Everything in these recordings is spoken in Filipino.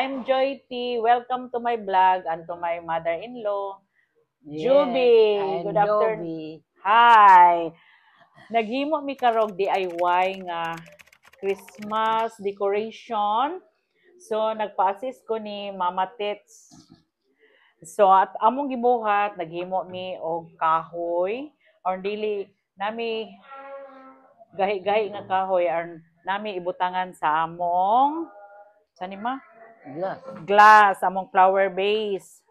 I'm Joy T. Welcome to my vlog and to my mother-in-law, Yes, Juby. I'm Good afternoon. Joby. Hi. Naghimo mi karog DIY nga Christmas decoration. So nagpa-assist ko ni Mama Tits. So at among gibuhat naghimo mi og kahoy or dili nami gahi-gahi nga kahoy or nami ibutangan sa among sanima Glass. glass among flower vase.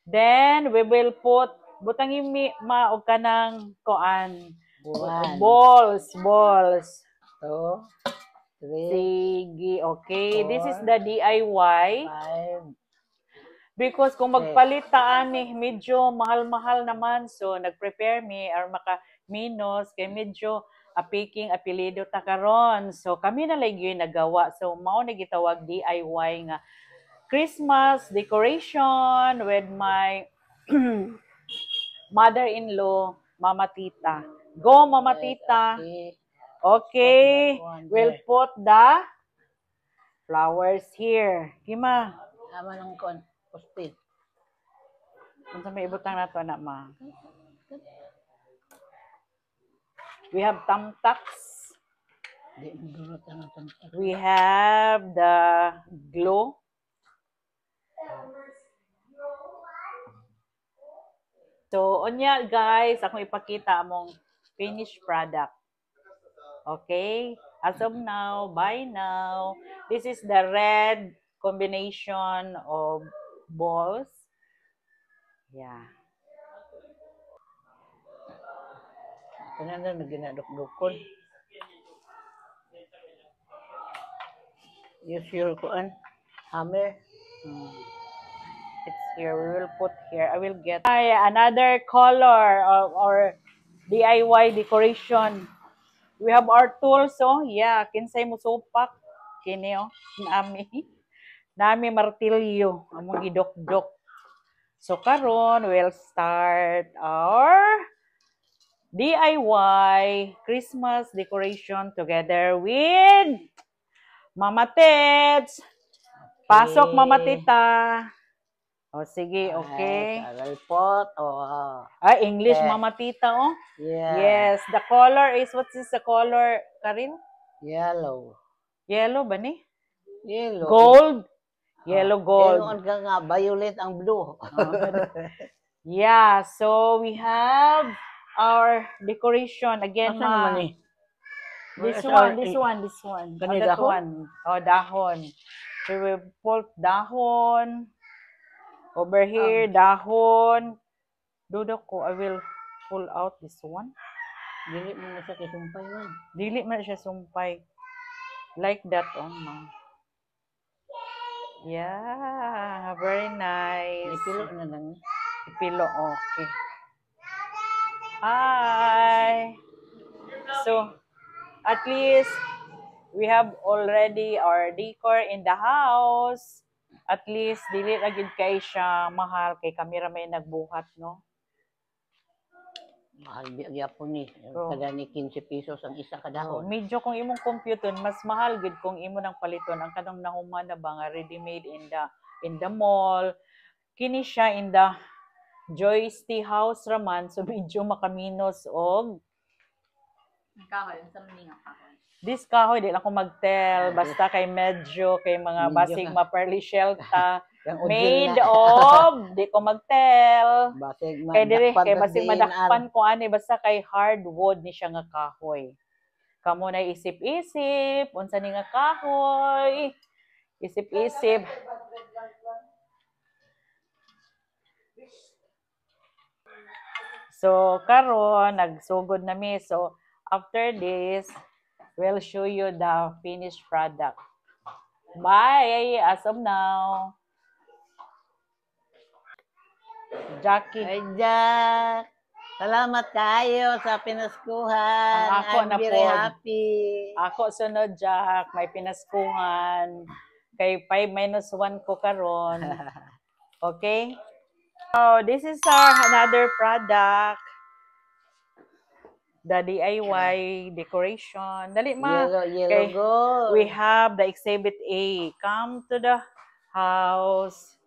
Then we will put butangin mi ma og kanang kuan One, balls. 2, 3, Sige, okay. This is 4, the DIY 5. because kung magpalit taan ni medyo mahal-mahal naman so nag-prepare mi or maka minus kay medyo apiking apelido ta karon. So kami na lang yun nagawa. So mao na gitawag DIY nga Christmas decoration with my mother-in-law, Mama Tita. Go, Mama Tita. Okay, we'll put the flowers here. Kima. Tama ng post-it. Kung sa may ibutang na to na ma. We have tamtaks. We have the glow. So, unya guys, akong ipakita among finished product. Okay? As of now, by now, this is the red combination of balls. Yeah. Kananda na ginadok-dokon. Use your kuan. Hammer. It's here. We will put here. I will get another color or DIY decoration. We have our tools, oh. Yeah, kinsay mo supak. Kini, oh. Nami martilyo. Among gidok-dok. So, karon we'll start our DIY Christmas decoration together with Mama Tets. Pasok, Mama Tita. O, sige, okay. Pot. Ay, English, Mama Tita, oh. Yeah. Yes, the color is, what is the color, Karin? Yellow. Yellow ba ni? Yellow. Gold? Yellow gold. Yellow nga, violet ang blue. Yeah, so we have our decoration. Again, ma. This one. Kani That dahon? one. Oh, dahon. So we pull dahon. Over here, dahon. Dudo ko, I will pull out this one. Dili mo na siya kisumpay man. Dili man siya sumpay. Like that, oh, ma. Yeah, very nice. Ipilo na lang. Ipilo, okay. Hi. So, at least we have already our decor in the house. At least dili ra gid kay siya mahal kay kamera may nagbuhat, no? Mahal gyapon ni. So, Kada ni 15 pesos ang isa ka dahon. Medyo kung imong computer mas mahal gid kung imo nang paliton ang kanang nahuman na ba nga ready-made in the mall. Kini siya in the Joy's Tea House raman so medyo makaminos og kahoy sa mga kahoy. This kahoy di lang ko magtel basta kay medyo kay mga basig maperli shelta made of di ko magtel kay diri kay basig madakpan ko ani basta kay hardwood ni siya nga kahoy. Kamo na isip-isip unsa ni nga kahoy. Isip-isip. So karon nagsugod na mi. So after this we'll show you the finished product. Bye as of now. Jackie. Ay, Jack. Salamat kayo sa pinaskuhan. I'm very happy. Ako sunod, Jack. May pinaskuhan. Kay 5-1 ko karon. Okay? So, this is our another product. the DIY decoration. Dali ma. Yellow Okay. gold. We have the exhibit A. Come to the house.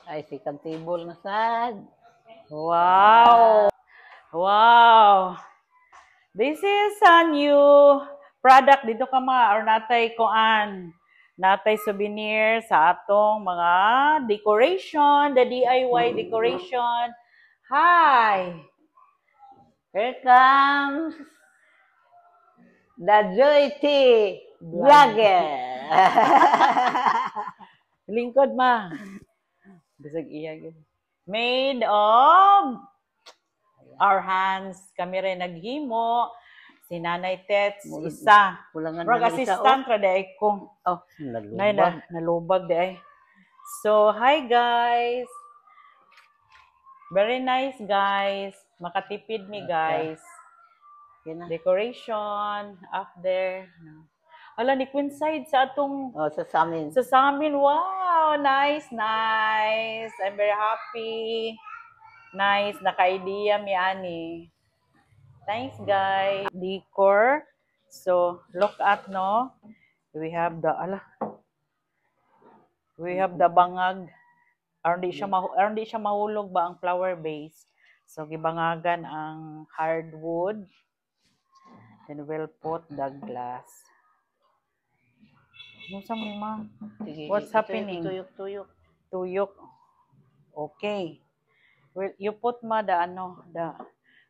Ay, second table na sad. Wow. Wow. This is a new product dito ka mga or natay kuan. Natay souvenir sa atong mga decoration, the DIY decoration. Hi. Here comes the Joy T Vlogger. Lingkod ma. Bisag iya gyud. Made of our hands. Kami rin naghimo. Si Nanay Tets, isa. Kulangan Rag ng isa, assistant ra day ko. Oh, Nay nalubag. nalubag day. So, hi guys. Very nice guys. Makatipid mi guys. Yan na. Decoration up there. Hala ni Queen Side sa atong Oh, sa amin. sa amin. Wow, nice, nice. I'm very happy. Nice, naka-idea mi ani. Thanks guys. Decor. So, look at no. We have the bangag. Aron di siya mahulog ba ang flower base. So, gibangagan ang hardwood. Then we'll put the glass. What's happening? Tuyok. Tuyok. Okay. Well, you put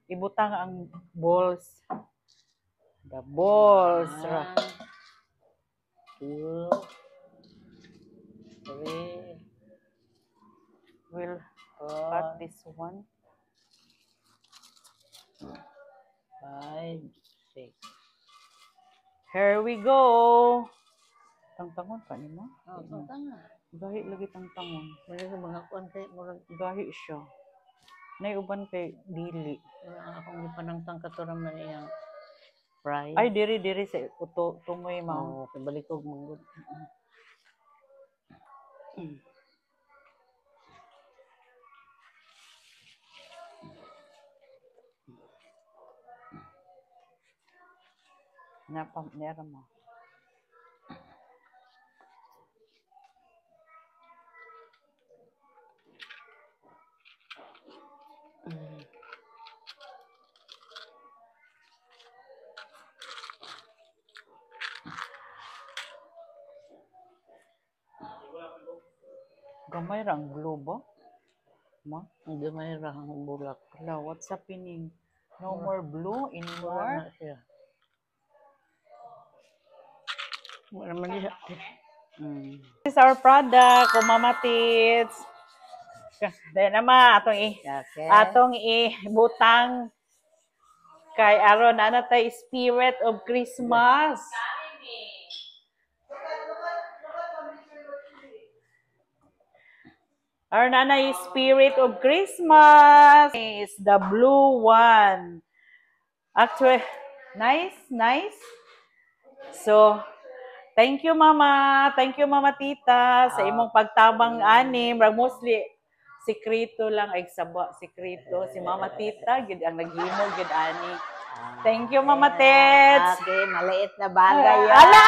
ibutang ang balls. The balls. 2, 3, We'll cut this one. 5, 6. Here we go. Tangtangon pa ni mo? Oh, tanga. Gahi lagi tangtangon. Wala sa mga kuan kay murag Gahi siya. Nay uban kay dili. akong gipanangtang katurang man iyang price. Ay diri sa tumoy ma. Oh, kibalik og manggod. Nera mo. Gamay ra ang glue ba? Ma? Ang gamay ra ang bulak. Hala, what's happening? No more blue Wala anymore? na siya. Wala man siya. This is our product, Mama Tits. Dahil naman, Okay. atong ibutang kay aron na tay spirit of Christmas. Our nanay spirit of Christmas is the blue one. Actually, nice. So, thank you Mama Tita sa imong pagtabang ani, mostly sikreto lang ay saba, sikreto si Mama Tita gid ang naghimo gid ani. Thank you Mama Tets. Okay, maliit na bagay yan. Ala!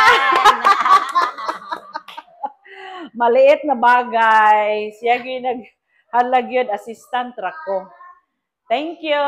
Maliit na bagay. Siya gyud naghalag yun assistant ra ko. Thank you.